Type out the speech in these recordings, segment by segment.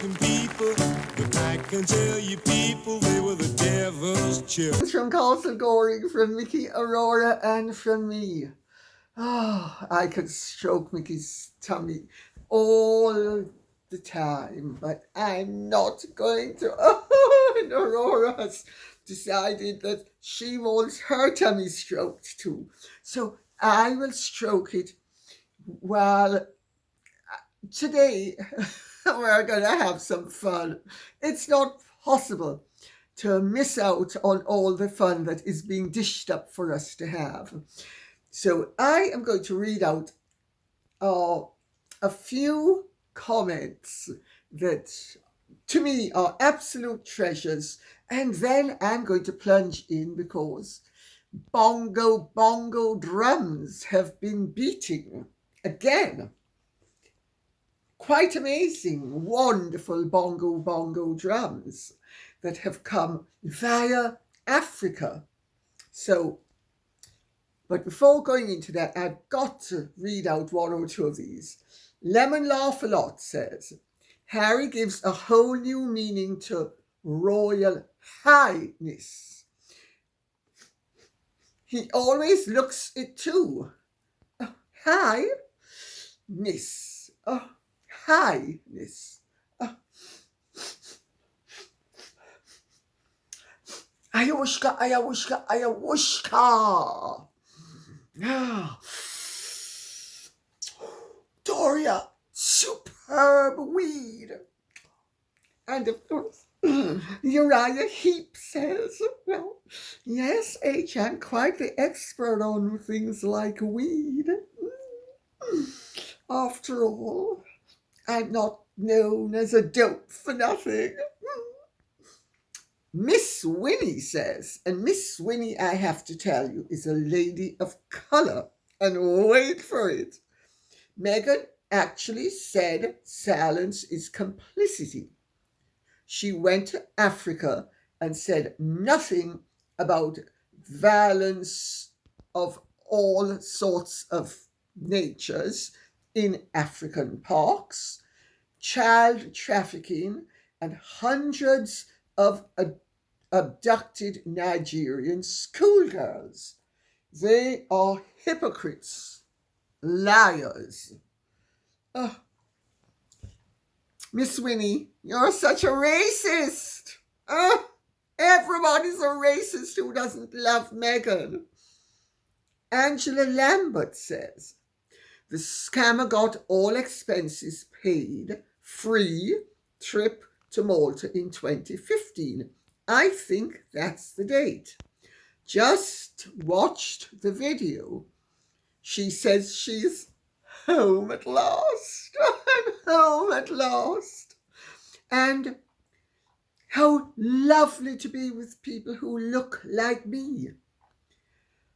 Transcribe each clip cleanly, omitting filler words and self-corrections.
American people, but I can tell you people, they were the devil's children. It's from Castle Goring, from Mickey, Aurora, and from me. Oh, I could stroke Mickey's tummy all the time, but I'm not going to. Oh, and Aurora has decided that she wants her tummy stroked too. So I will stroke it while today we're going to have some fun. It's not possible to miss out on all the fun that is being dished up for us to have. So I am going to read out a few comments that to me are absolute treasures, and then I'm going to plunge in because bongo drums have been beating again. Quite amazing, wonderful bongo drums that have come via Africa. So, but before going into that, I've got to read out one or two of these. Lemon Laugh a Lot says, Harry gives a whole new meaning to royal highness. He always looks it too. Highness. Highness. Ayawushka. Doria, superb weed. And of course, Uriah Heep says, well, yes, H, I'm quite the expert on things like weed. After all, I'm not known as a dope for nothing. Miss Winnie says, and Miss Winnie, I have to tell you, is a lady of colour. And wait for it. Meghan actually said silence is complicity. She went to Africa and said nothing about violence of all sorts of natures in African parks, child trafficking, and hundreds of abducted Nigerian schoolgirls. They are hypocrites, liars. Miss Winnie, you're such a racist. Everybody's a racist who doesn't love Meghan. Angela Lambert says, the scammer got all expenses paid, free trip to Malta in 2015. I think that's the date. Just watched the video. She says she's home at last. I'm home at last. And how lovely to be with people who look like me.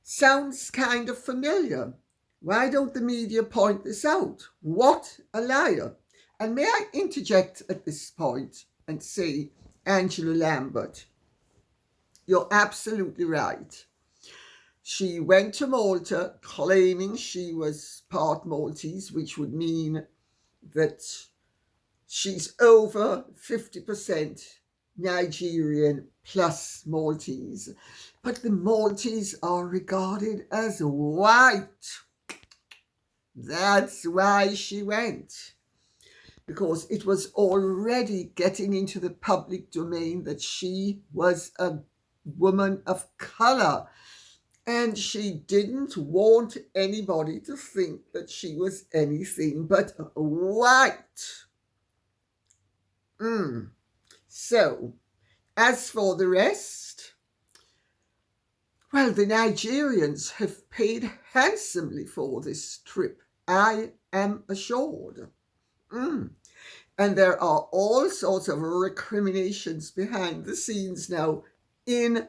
Sounds kind of familiar. Why don't the media point this out? What a liar. And may I interject at this point and say, Angela Lambert, you're absolutely right. She went to Malta claiming she was part Maltese, which would mean that she's over 50% Nigerian plus Maltese. But the Maltese are regarded as white. That's why she went. Because it was already getting into the public domain that she was a woman of colour. And she didn't want anybody to think that she was anything but white. So, as for the rest, well, the Nigerians have paid handsomely for this trip, I am assured. And there are all sorts of recriminations behind the scenes now in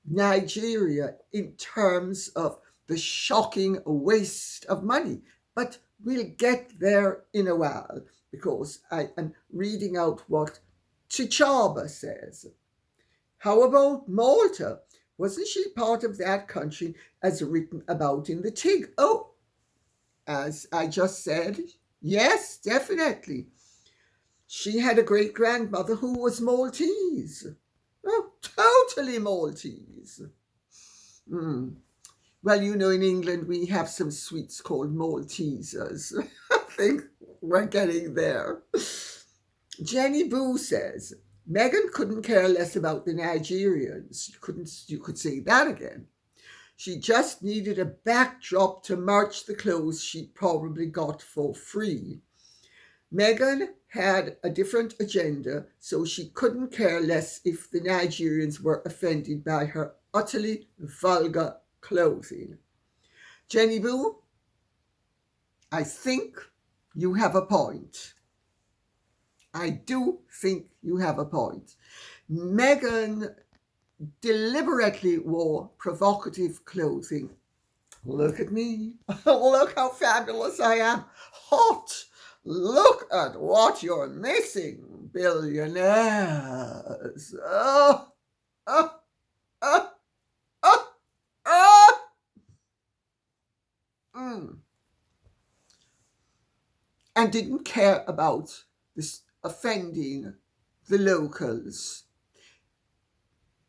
Nigeria in terms of the shocking waste of money. But we'll get there in a while because I am reading out what Chichaba says. How about Malta? Wasn't she part of that country as written about in the TIG? Oh, as I just said, yes, definitely. She had a great-grandmother who was Maltese. Oh, totally Maltese. Well, you know, in England we have some sweets called Maltesers. I think we're getting there. Jenny Boo says, Meghan couldn't care less about the Nigerians. You could say that again. She just needed a backdrop to match the clothes she'd probably got for free. Meghan had a different agenda, so she couldn't care less if the Nigerians were offended by her utterly vulgar clothing. Jenny Boo, I think you have a point. I do think you have a point. Meghan deliberately wore provocative clothing. Look at me. Look how fabulous I am. Hot. Look at what you're missing, billionaires. Oh, oh, oh, oh, oh. And didn't care about this offending the locals.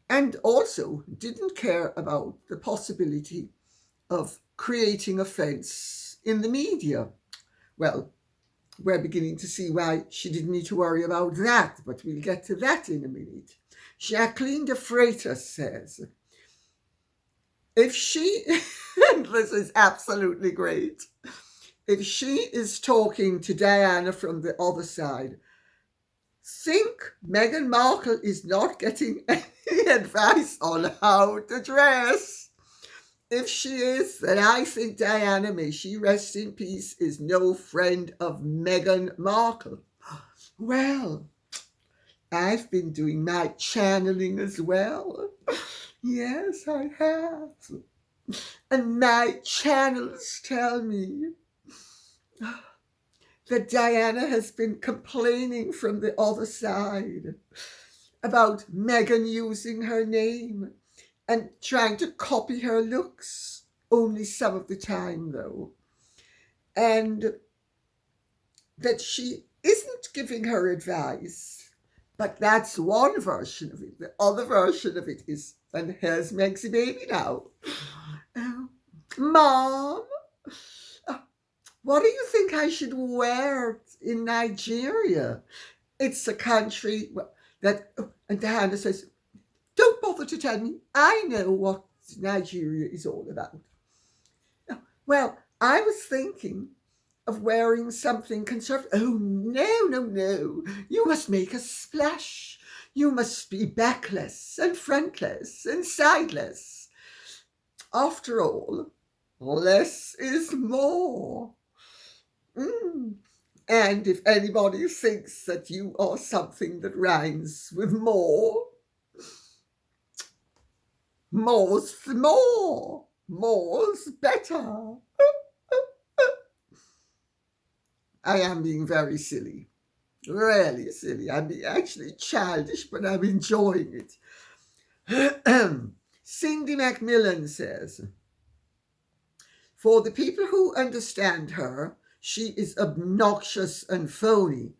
And also didn't care about the possibility of creating offence in the media. Well, we're beginning to see why she didn't need to worry about that, but we'll get to that in a minute. Jacqueline de Freitas says, if she, and this is absolutely great, if she is talking to Diana from the other side, think Meghan Markle is not getting any advice on how to dress. If she is, then I think Diana, may she rest in peace, is no friend of Meghan Markle. Well, I've been doing my channeling as well. Yes, I have. And my channels tell me that Diana has been complaining from the other side about Meghan using her name and trying to copy her looks, only some of the time though. And that she isn't giving her advice, but that's one version of it. The other version of it is, and here's Meg's baby now. Mom, what do you think I should wear in Nigeria? It's a country that, and Diana says, don't bother to tell me. I know what Nigeria is all about. Well, I was thinking of wearing something conservative. Oh, no. You must make a splash. You must be backless and frontless and sideless. After all, less is more. And if anybody thinks that you are something that rhymes with more, more's more. More's better. I am being very silly. Really silly. I'm being actually childish, but I'm enjoying it. Cindy Macmillan says, for the people who understand her, she is obnoxious and phony.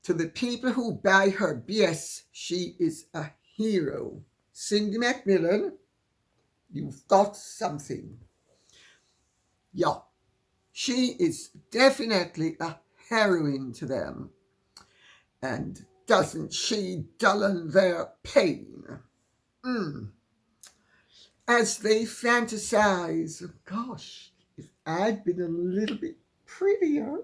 To the people who buy her BS, she is a hero. Cindy Macmillan, you've got something. Yeah, she is definitely a heroine to them. And doesn't she dullen their pain? As they fantasize, gosh, if I'd been a little bit prettier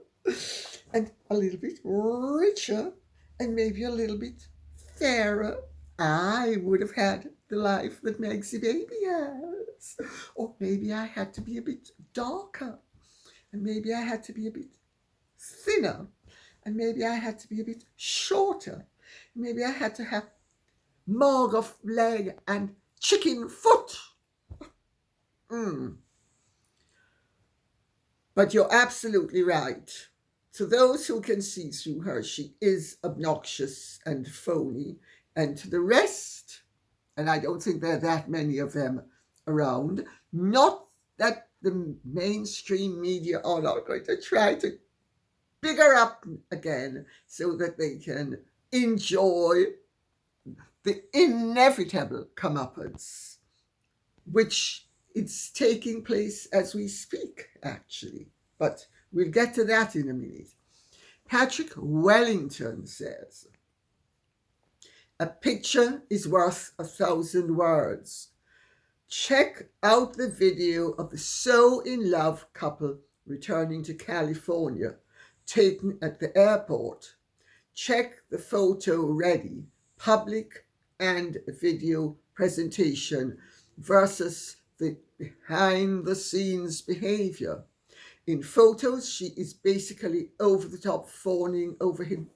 and a little bit richer and maybe a little bit fairer, I would have had the life that Meg's baby has. Or maybe I had to be a bit darker, and maybe I had to be a bit thinner, and maybe I had to be a bit shorter. Maybe I had to have margoff leg and chicken foot. But you're absolutely right. To those who can see through her, she is obnoxious and phony. And to the rest, and I don't think there are that many of them around, not that the mainstream media are not going to try to bigger up again so that they can enjoy the inevitable comeuppance, which it's taking place as we speak, actually. But we'll get to that in a minute. Patrick Wellington says, a picture is worth 1,000 words. Check out the video of the so-in-love couple returning to California, taken at the airport. Check the photo ready, public and video presentation versus the behind-the-scenes behavior. In photos, she is basically over the top fawning over him.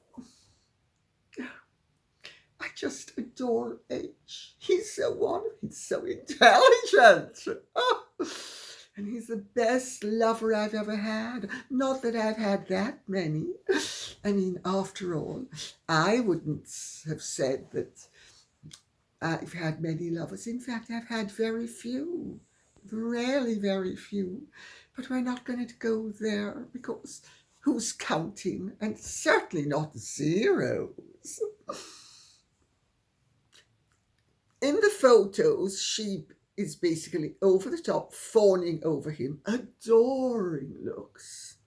I just adore H. He's so wonderful. He's so intelligent. Oh. And he's the best lover I've ever had. Not that I've had that many. I mean, after all, I wouldn't have said that I've had many lovers. In fact, I've had very few. Really very few. But we're not going to go there because who's counting? And certainly not zeros. In the photos, she is basically over the top, fawning over him, adoring looks,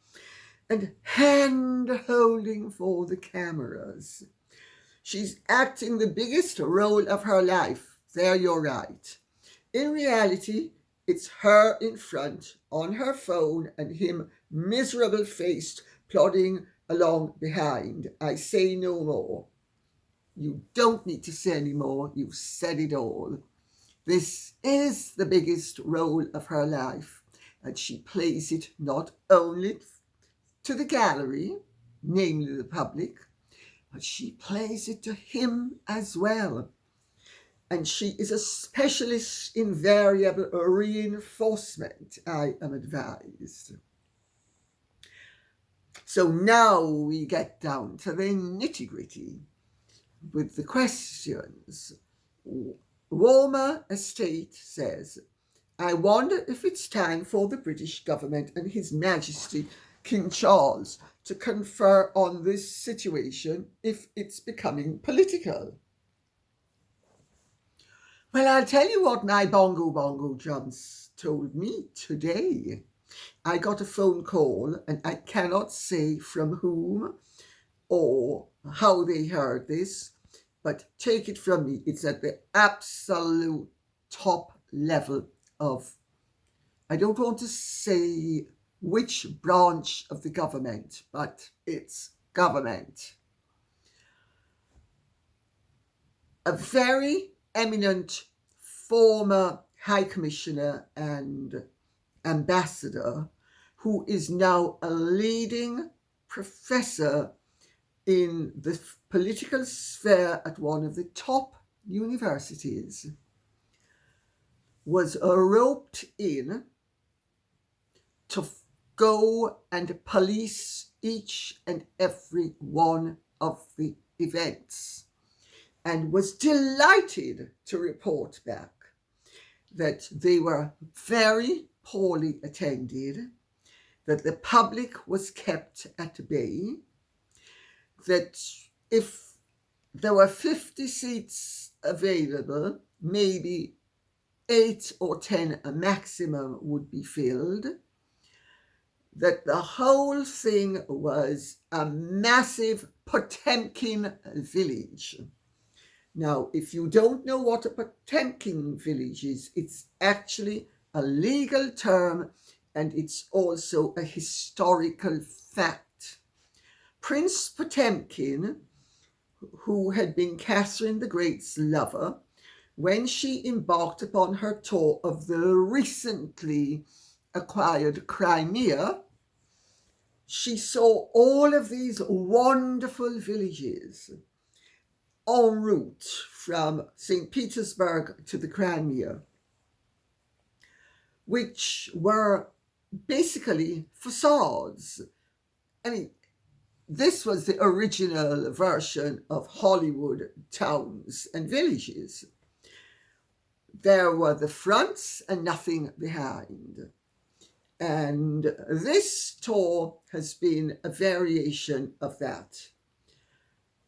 and hand-holding for the cameras. She's acting the biggest role of her life. There you're right. In reality, it's her in front, on her phone, and him miserable-faced, plodding along behind. I say no more. You don't need to say any more. You've said it all. This is the biggest role of her life, and she plays it not only to the gallery, namely the public, but she plays it to him as well. And she is a specialist in variable reinforcement, I am advised. So now we get down to the nitty-gritty with the questions. Walmer Estate says, I wonder if it's time for the British government and His Majesty King Charles to confer on this situation if it's becoming political. Well, I'll tell you what my Bongo Johns told me today. I got a phone call, and I cannot say from whom or how they heard this, but take it from me, it's at the absolute top level of, I don't want to say which branch of the government, but it's government. A very eminent former High Commissioner and ambassador who is now a leading professor in the political sphere at one of the top universities, was roped in to go and police each and every one of the events, and was delighted to report back that they were very poorly attended, that the public was kept at bay, that if there were 50 seats available, maybe 8 or 10 a maximum would be filled, that the whole thing was a massive Potemkin village. Now, if you don't know what a Potemkin village is, it's actually a legal term, and it's also a historical fact. Prince Potemkin, who had been Catherine the Great's lover, when she embarked upon her tour of the recently acquired Crimea, she saw all of these wonderful villages en route from St. Petersburg to the Crimea, which were basically facades. I mean, this was the original version of Hollywood towns and villages. There were the fronts and nothing behind. And this tour has been a variation of that.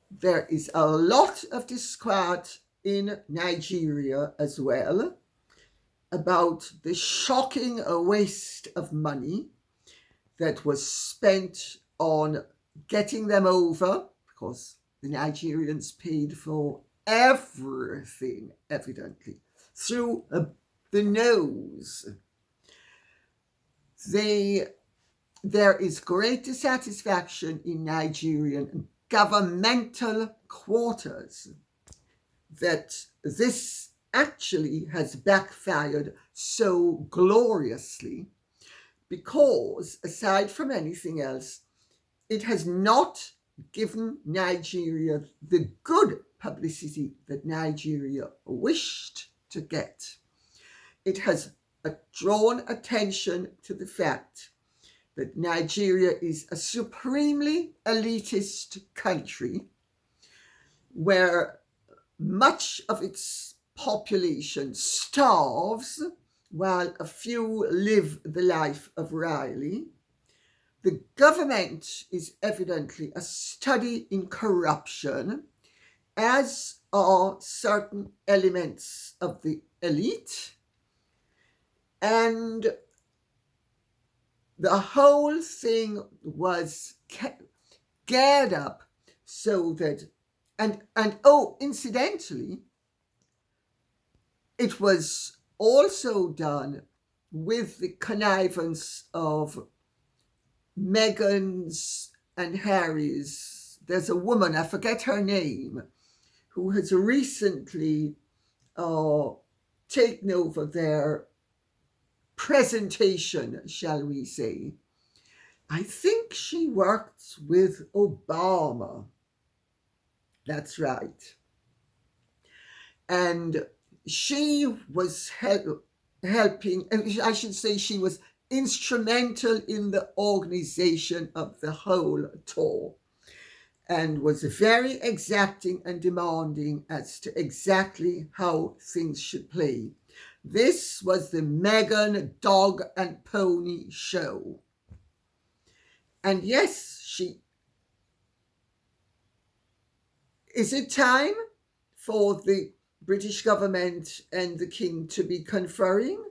There is a lot of disquiet in Nigeria as well about the shocking waste of money that was spent on getting them over, because the Nigerians paid for everything, evidently, through the nose. There is great dissatisfaction in Nigerian governmental quarters that this actually has backfired so gloriously, because aside from anything else, it has not given Nigeria the good publicity that Nigeria wished to get. It has drawn attention to the fact that Nigeria is a supremely elitist country where much of its population starves while a few live the life of Riley. The government is evidently a study in corruption, as are certain elements of the elite. And the whole thing was geared up so that, incidentally, it was also done with the connivance of Meghan's and Harry's. There's a woman, I forget her name, who has recently taken over their presentation, shall we say. I think she worked with Obama. That's right. And she was helping, I should say she was instrumental in the organization of the whole tour, and was very exacting and demanding as to exactly how things should play. This was the Meghan dog and pony show. And yes, is it time for the British government and the King to be conferring?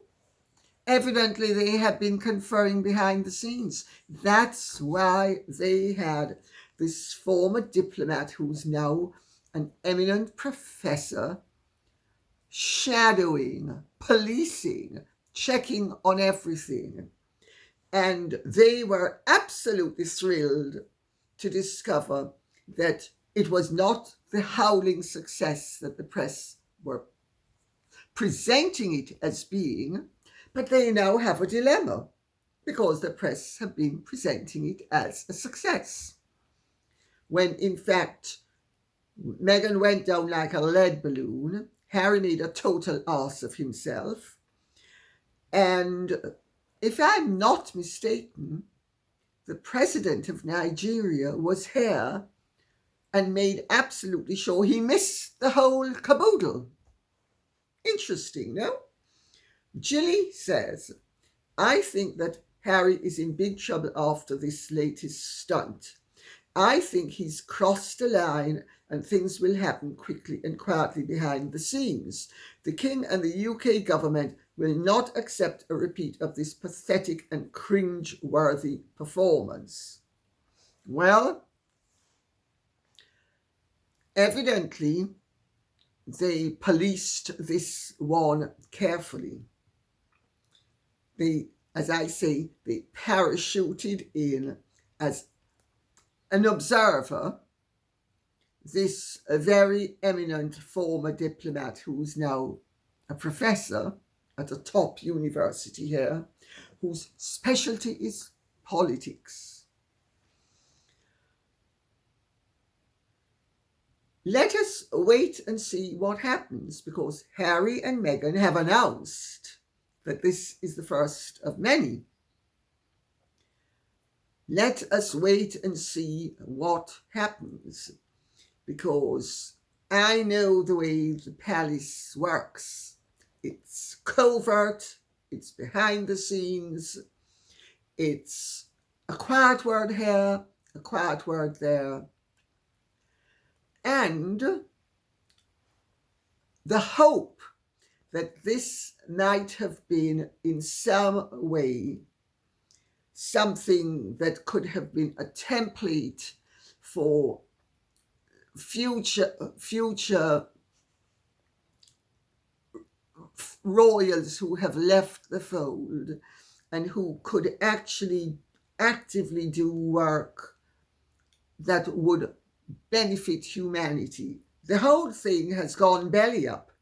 Evidently, they have been conferring behind the scenes. That's why they had this former diplomat, who's now an eminent professor, shadowing, policing, checking on everything. And they were absolutely thrilled to discover that it was not the howling success that the press were presenting it as being, but they now have a dilemma, because the press have been presenting it as a success, when in fact Meghan went down like a lead balloon, Harry made a total ass of himself, and if I'm not mistaken, the president of Nigeria was here and made absolutely sure he missed the whole caboodle. Interesting, no? Jilly says, I think that Harry is in big trouble after this latest stunt. I think he's crossed the line and things will happen quickly and quietly behind the scenes. The King and the UK government will not accept a repeat of this pathetic and cringe-worthy performance. Well, evidently, they policed this one carefully. They, as I say, they parachuted in as an observer this very eminent former diplomat who's now a professor at a top university here, whose specialty is politics. Let us wait and see what happens, because Harry and Meghan have announced that this is the first of many. Let us wait and see what happens, because I know the way the palace works. It's covert, it's behind the scenes, It's a quiet word here, a quiet word there. And the hope that this might have been in some way something that could have been a template for future royals who have left the fold and who could actually actively do work that would benefit humanity. The whole thing has gone belly up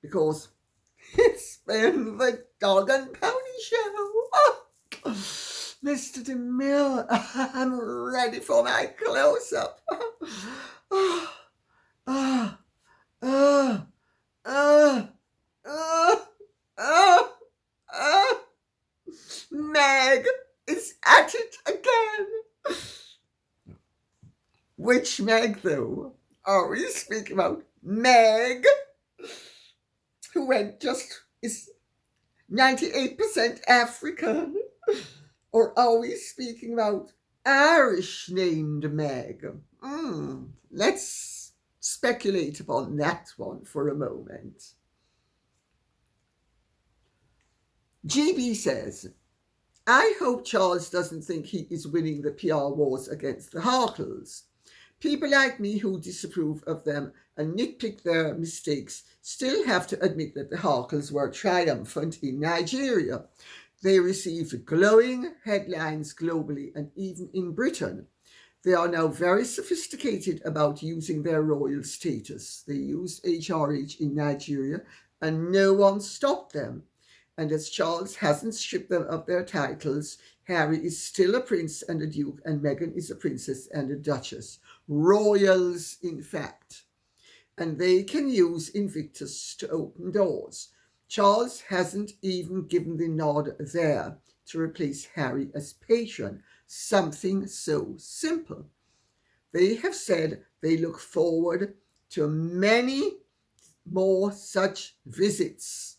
because it's been the dog and pony show. Oh, Mr. DeMille, I'm ready for my close-up. Meg is at it again. Which Meg, though? Are we speaking about Meg, who is 98% African? Or are we speaking about Irish named Meg? Let's speculate upon that one for a moment. GB says, I hope Charles doesn't think he is winning the PR wars against the Harkles. People like me who disapprove of them and nitpick their mistakes still have to admit that the Harkles were triumphant in Nigeria. They received glowing headlines globally and even in Britain. They are now very sophisticated about using their royal status. They used HRH in Nigeria and no one stopped them. And as Charles hasn't stripped them of their titles, Harry is still a prince and a duke, and Meghan is a princess and a duchess. Royals, in fact. And they can use Invictus to open doors. Charles hasn't even given the nod there to replace Harry as patron. Something so simple. They have said they look forward to many more such visits.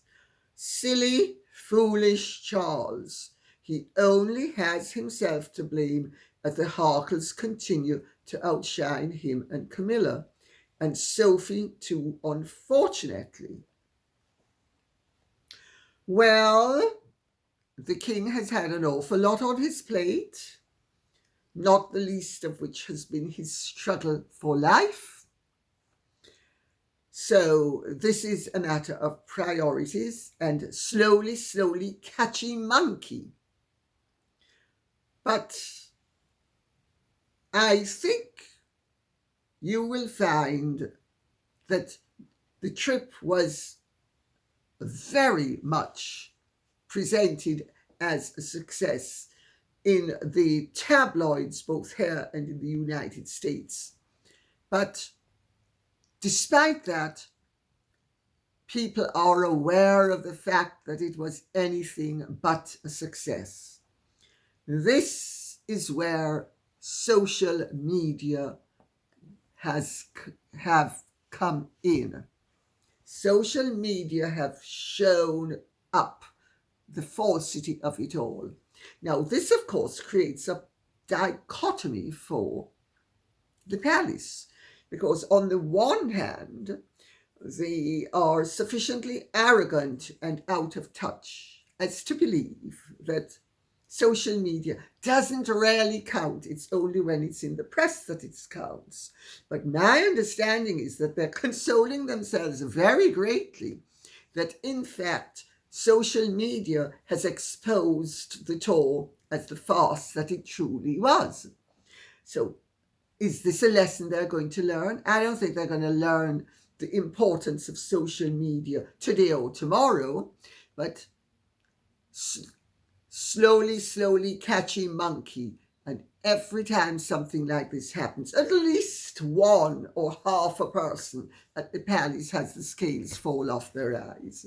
Silly, foolish Charles. He only has himself to blame as the Harkles continue to outshine him and Camilla, and Sophie too, unfortunately. Well, the king has had an awful lot on his plate, not the least of which has been his struggle for life. So this is a matter of priorities and slowly catchy monkey. But I think you will find that the trip was very much presented as a success in the tabloids, both here and in the United States. But despite that, people are aware of the fact that it was anything but a success. This is where social media have come in. Social media have shown up the falsity of it all. Now, this, of course, creates a dichotomy for the palace, because on the one hand, they are sufficiently arrogant and out of touch as to believe that social media doesn't really count. It's only when it's in the press that it counts. But my understanding is that they're consoling themselves very greatly that, in fact, social media has exposed the tour as the farce that it truly was. So is this a lesson they're going to learn? I don't think they're going to learn the importance of social media today or tomorrow, but slowly catchy monkey. And every time something like this happens, at least one or half a person at the palace has the scales fall off their eyes.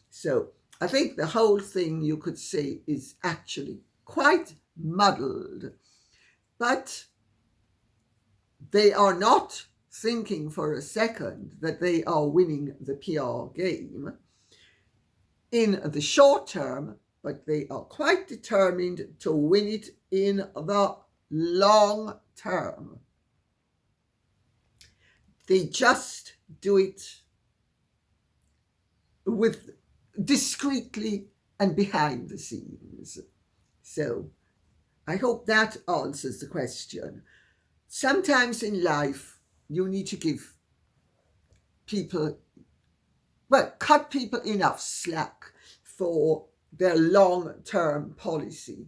So I think the whole thing, you could say, is actually quite muddled. But they are not thinking for a second that they are winning the PR game. In the short term, but they are quite determined to win it in the long term. They just do it with discreetly and behind the scenes. So I hope that answers the question. Sometimes in life, you need to give people, well, cut people enough slack for their long-term policy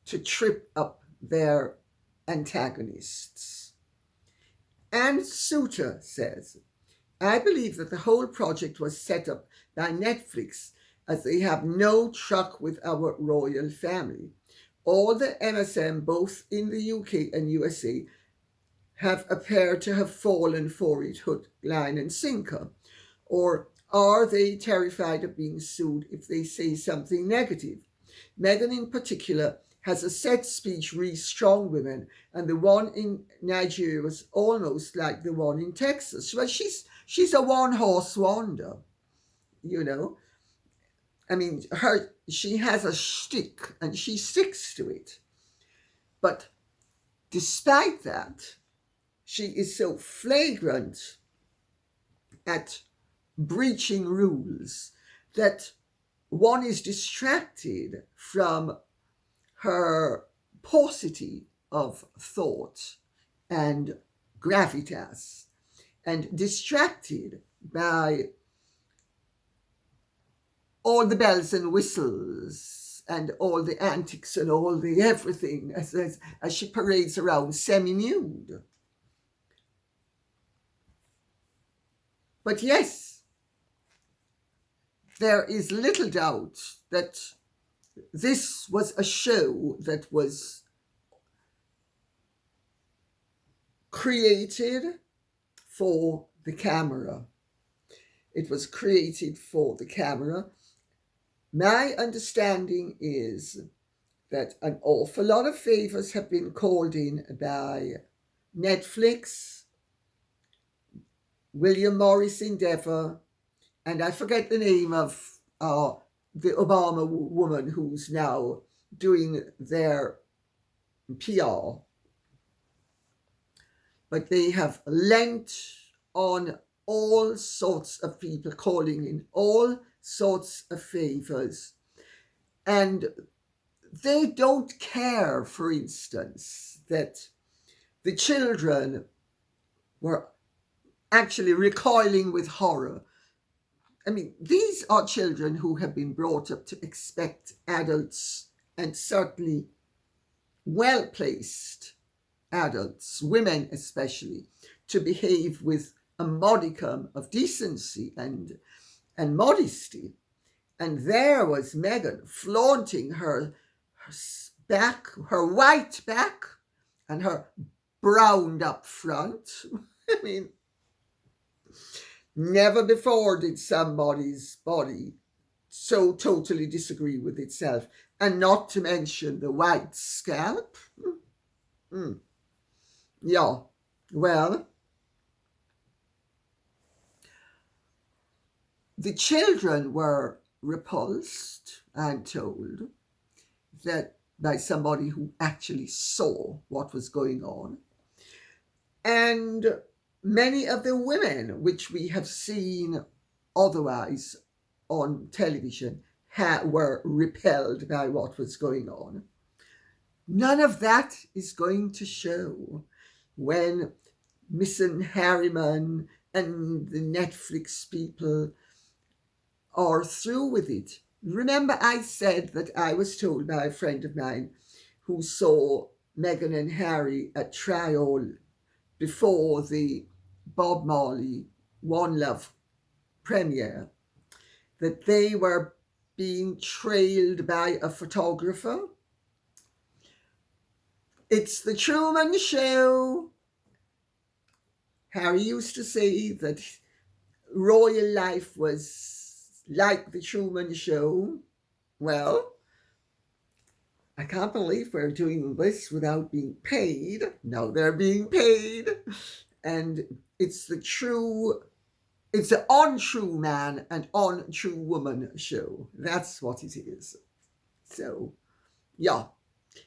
to trip up their antagonists. And Souter says, I believe that the whole project was set up by Netflix as they have no truck with our royal family. All the MSM, both in the UK and USA, have appeared to have fallen for it hook, line and sinker. Or are they terrified of being sued if they say something negative? Meghan in particular has a set speech re strong women, and the one in Nigeria was almost like the one in Texas. Well, she's a one-horse wonder, you know. I mean, she has a shtick and she sticks to it. But despite that, she is so flagrant at breaching rules that one is distracted from her paucity of thought and gravitas, and distracted by all the bells and whistles and all the antics and all the everything as she parades around semi-nude. But yes, there is little doubt that this was a show that was created for the camera. It was created for the camera. My understanding is that an awful lot of favors have been called in by Netflix, William Morris Endeavour, and I forget the name of the Obama woman who's now doing their PR. But they have lent on all sorts of people, calling in all sorts of favors. And they don't care, for instance, that the children were actually recoiling with horror. I mean, these are children who have been brought up to expect adults, and certainly well-placed adults, women especially, to behave with a modicum of decency and modesty. And there was Meghan flaunting her back, her white back, and her browned up front. I mean, never before did somebody's body so totally disagree with itself, and not to mention the white scalp. Yeah, well, the children were repulsed and told that by somebody who actually saw what was going on. And many of the women, which we have seen otherwise on television, were repelled by what was going on. None of that is going to show when Miss and Harriman and the Netflix people are through with it. Remember, I said that I was told by a friend of mine who saw Meghan and Harry at trial before the Bob Marley One Love premiere that they were being trailed by a photographer. It's the Truman Show. Harry used to say that royal life was like the Truman Show. Well, I can't believe we're doing this without being paid. Now they're being paid. And it's the untrue man and untrue woman show. That's what it is. So, yeah,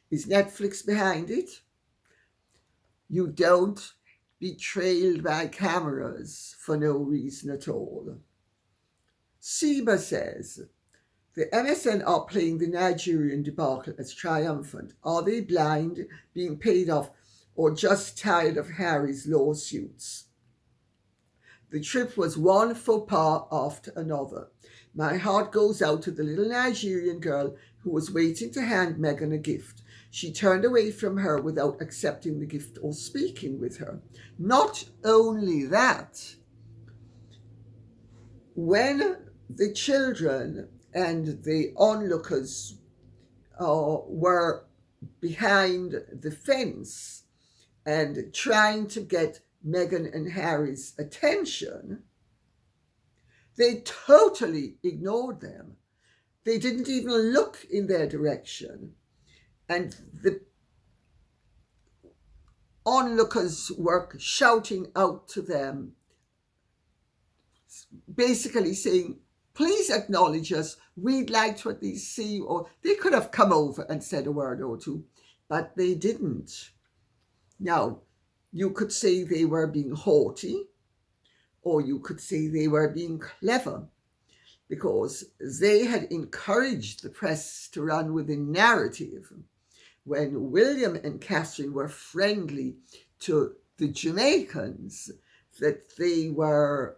is Netflix behind it? You don't be trailed by cameras for no reason at all. Seba says, the MSN are playing the Nigerian debacle as triumphant. Are they blind, being paid off, or just tired of Harry's lawsuits? The trip was one faux pas after another. My heart goes out to the little Nigerian girl who was waiting to hand Meghan a gift. She turned away from her without accepting the gift or speaking with her. Not only that, when the children and the onlookers were behind the fence and trying to get Meghan and Harry's attention, they totally ignored them. They didn't even look in their direction. And the onlookers were shouting out to them, basically saying, please acknowledge us. We'd like to at least see you. Or they could have come over and said a word or two, but they didn't. Now, you could say they were being haughty, or you could say they were being clever, because they had encouraged the press to run with the narrative when William and Catherine were friendly to the Jamaicans, that they were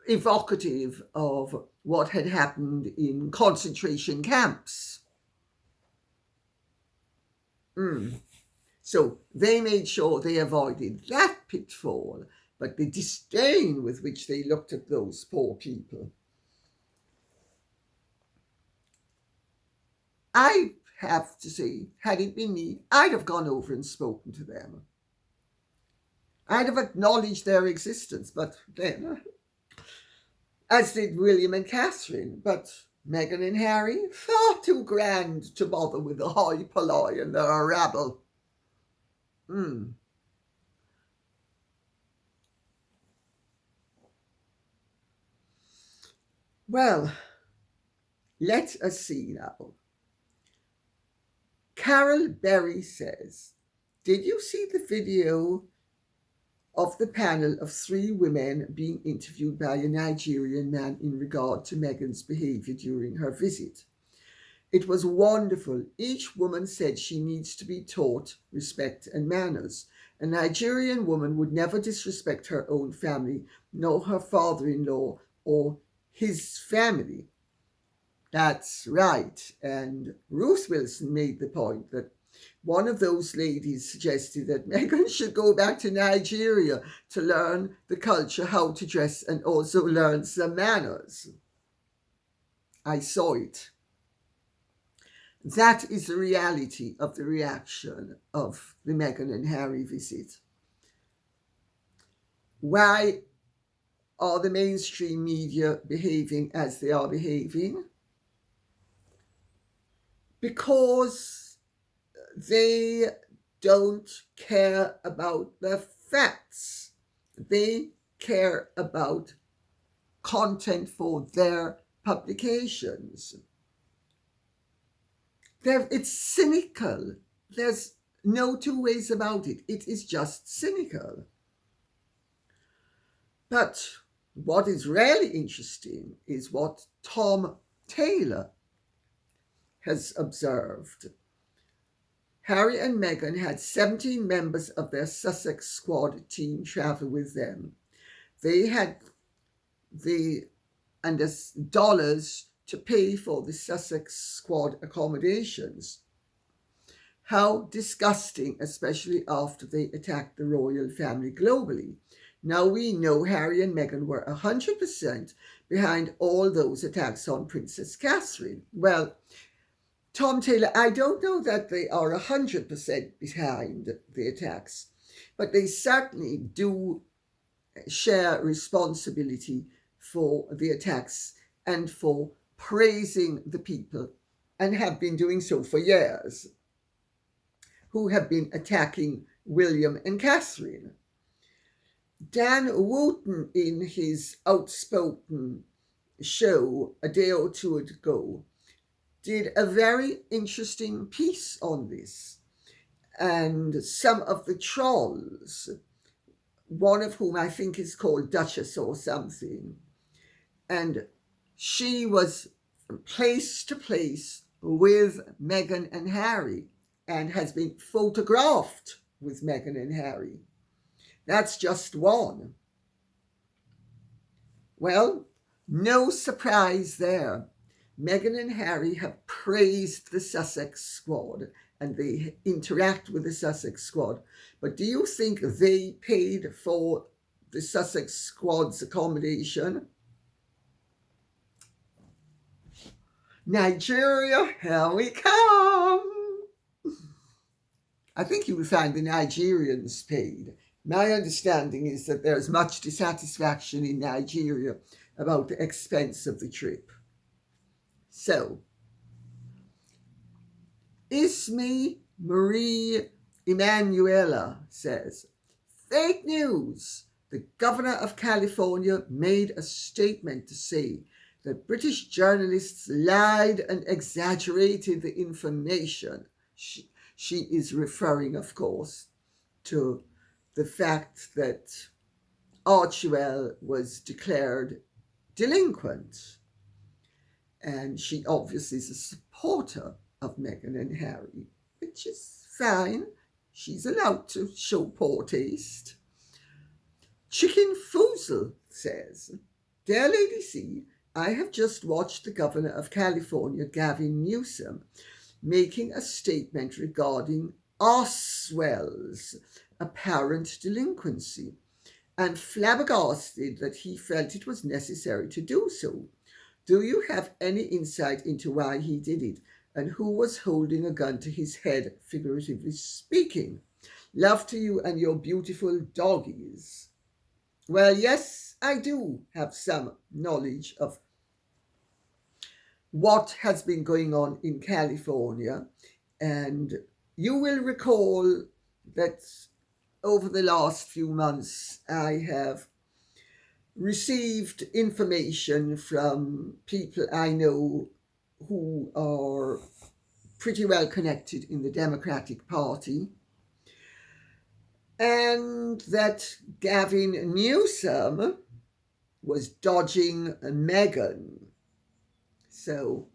evocative of what had happened in concentration camps. So they made sure they avoided that pitfall, but the disdain with which they looked at those poor people. I have to say, had it been me, I'd have gone over and spoken to them. I'd have acknowledged their existence, but then, as did William and Catherine, but Meghan and Harry, far too grand to bother with the hoi polloi and their rabble. Well, let us see now. Carol Berry says, did you see the video of the panel of 3 women being interviewed by a Nigerian man in regard to Meghan's behaviour during her visit? It was wonderful. Each woman said she needs to be taught respect and manners. A Nigerian woman would never disrespect her own family, nor her father-in-law or his family. That's right. And Ruth Wilson made the point that one of those ladies suggested that Meghan should go back to Nigeria to learn the culture, how to dress, and also learn some manners. I saw it. That is the reality of the reaction of the Meghan and Harry visit. Why are the mainstream media behaving as they are behaving? Because they don't care about the facts. They care about content for their publications. It's cynical. There's no two ways about it. It is just cynical. But what is really interesting is what Tom Taylor has observed. Harry and Meghan had 17 members of their Sussex Squad team travel with them. They had the dollars to pay for the Sussex Squad accommodations. How disgusting, especially after they attacked the royal family globally. Now we know Harry and Meghan were 100% behind all those attacks on Princess Catherine. Well, Tom Taylor, I don't know that they are 100% behind the attacks, but they certainly do share responsibility for the attacks and for praising the people, and have been doing so for years, who have been attacking William and Catherine. Dan Wooten, in his outspoken show a day or two ago, did a very interesting piece on this. And some of the trolls, one of whom I think is called Duchess or something, and she was from place to place with Meghan and Harry and has been photographed with Meghan and Harry. That's just one. Well, no surprise there. Meghan and Harry have praised the Sussex Squad and they interact with the Sussex Squad. But do you think they paid for the Sussex Squad's accommodation? Nigeria, here we come. I think you will find the Nigerians paid. My understanding is that there's much dissatisfaction in Nigeria about the expense of the trip. So, Ismi Marie Emanuela says, fake news. The governor of California made a statement to say that British journalists lied and exaggerated the information. She is referring, of course, to the fact that Archewell was declared delinquent. And she obviously is a supporter of Meghan and Harry, which is fine. She's allowed to show poor taste. Chicken Foozle says, Dear Lady C, I have just watched the Governor of California, Gavin Newsom, making a statement regarding Archewell's apparent delinquency and flabbergasted that he felt it was necessary to do so. Do you have any insight into why he did it and who was holding a gun to his head, figuratively speaking? Love to you and your beautiful doggies. Well, yes, I do have some knowledge of what has been going on in California, and you will recall that over the last few months I have received information from people I know who are pretty well connected in the Democratic Party, and that Gavin Newsom was dodging Meghan. So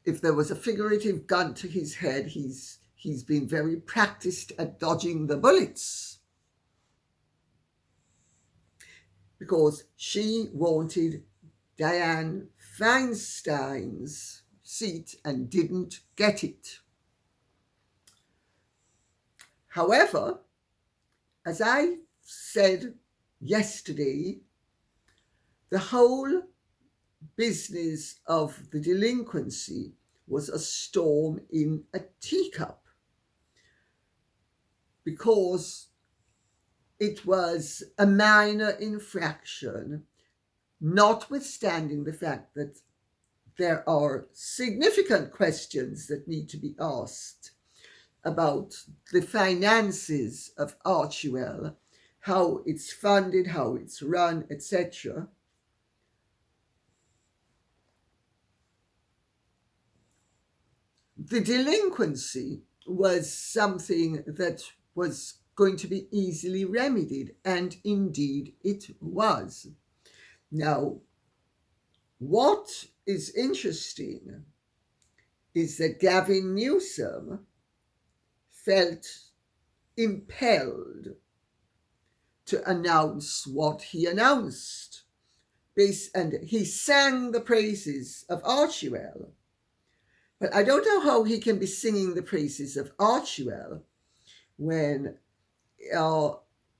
if there was a figurative gun to his head, he's been very practiced at dodging the bullets, because she wanted Dianne Feinstein's seat and didn't get it. However, as I said yesterday, the whole business of the delinquency was a storm in a teacup, because it was a minor infraction, notwithstanding the fact that there are significant questions that need to be asked about the finances of Archewell, how it's funded, how it's run, etc. The delinquency was something that was going to be easily remedied, and indeed it was. Now, what is interesting is that Gavin Newsom felt impelled to announce what he announced, and he sang the praises of Archewell. But I don't know how he can be singing the praises of Archewell when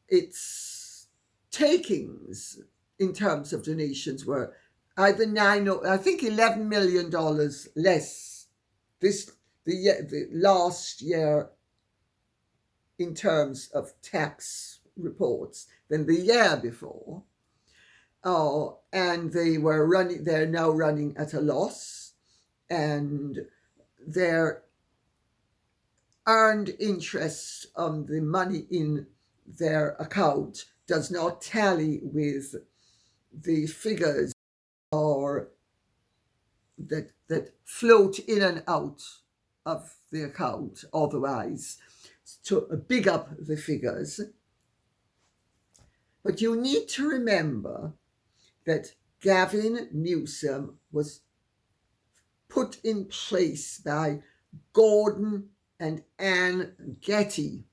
its takings in terms of donations were either $11 million less the last year in terms of tax reports than the year before. And they're now running at a loss, and their earned interest on the money in their account does not tally with the figures or that float in and out of the account otherwise to big up the figures. But you need to remember that Gavin Newsom was put in place by Gordon and Anne Getty.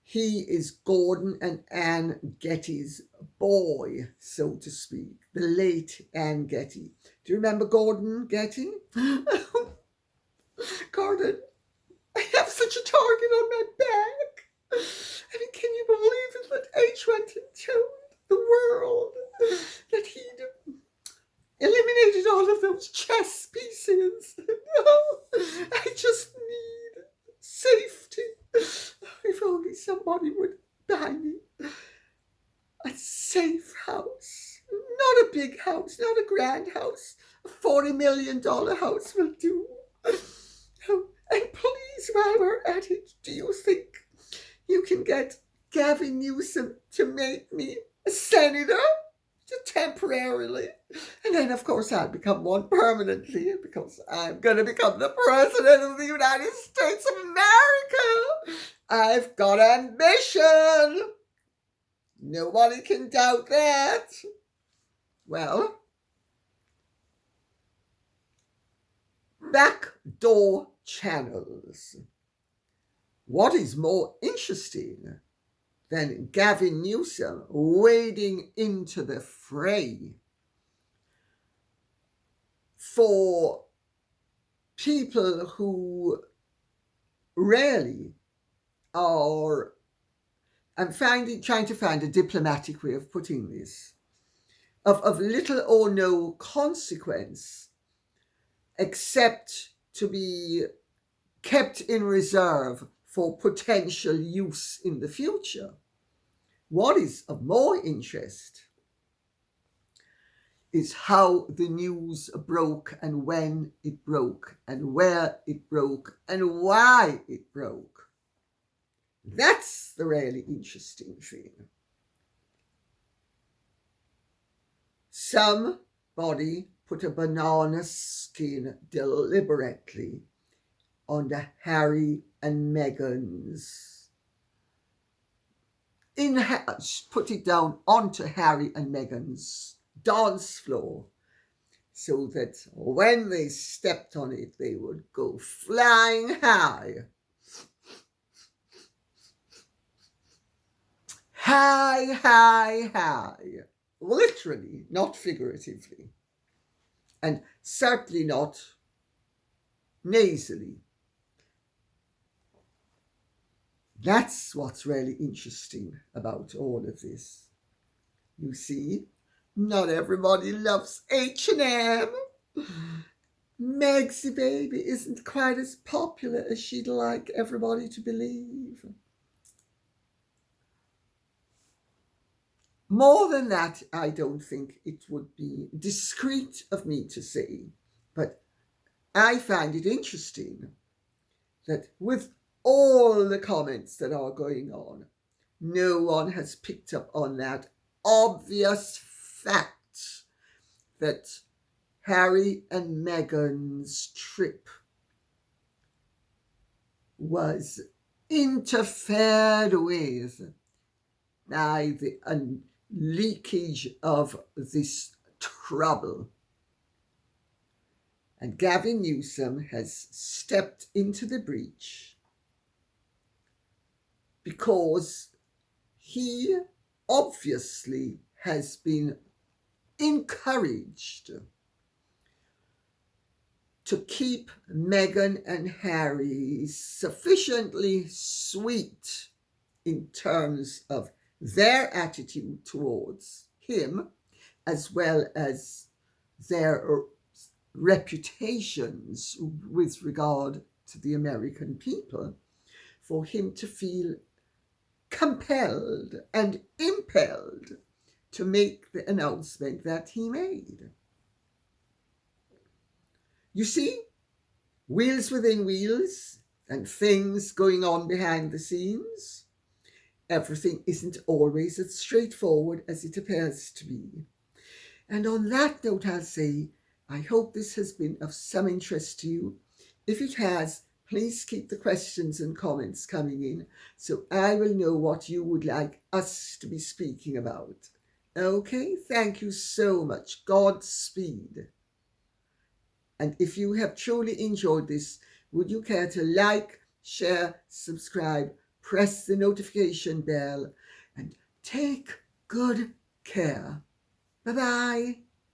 He is Gordon and Anne Getty's boy, so to speak, the late Anne Getty. Do you remember Gordon Getty? Gordon, I have such a target on my back. I mean, can you believe it that H went and told the world that he'd eliminated all of those chess pieces? I just need safety. If only somebody would buy me a safe house. Not a big house, not a grand house. A $40 million house will do. And please, while we're at it, do you think you can get Gavin Newsom to make me a senator? Just temporarily. And then, of course, I'll become one permanently because I'm going to become the President of the United States of America. I've got ambition. Nobody can doubt that. Well, backdoor channels. What is more interesting than Gavin Newsom wading into the fray for people who really are, trying to find a diplomatic way of putting this, of little or no consequence except to be kept in reserve for potential use in the future. What is of more interest is how the news broke and when it broke and where it broke and why it broke. That's the really interesting thing. Somebody put a banana skin deliberately on the Harry and Meghan's, put it down onto Harry and Meghan's dance floor so that when they stepped on it, they would go flying high. High, high, high. Literally, not figuratively. And certainly not nasally. That's what's really interesting about all of this. You see, not everybody loves H&M. Megsy baby isn't quite as popular as she'd like everybody to believe. More than that, I don't think it would be discreet of me to say, but I find it interesting that with all the comments that are going on, no one has picked up on that obvious fact that Harry and Meghan's trip was interfered with by the leakage of this trouble. And Gavin Newsom has stepped into the breach because he obviously has been encouraged to keep Meghan and Harry sufficiently sweet in terms of their attitude towards him, as well as their reputations with regard to the American people, for him to feel compelled and impelled to make the announcement that he made. You see, wheels within wheels and things going on behind the scenes. Everything isn't always as straightforward as it appears to be. And on that note, I'll say I hope this has been of some interest to you. If it has, please keep the questions and comments coming in so I will know what you would like us to be speaking about. Okay, thank you so much. Godspeed. And if you have truly enjoyed this, would you care to like, share, subscribe, press the notification bell, and take good care. Bye-bye.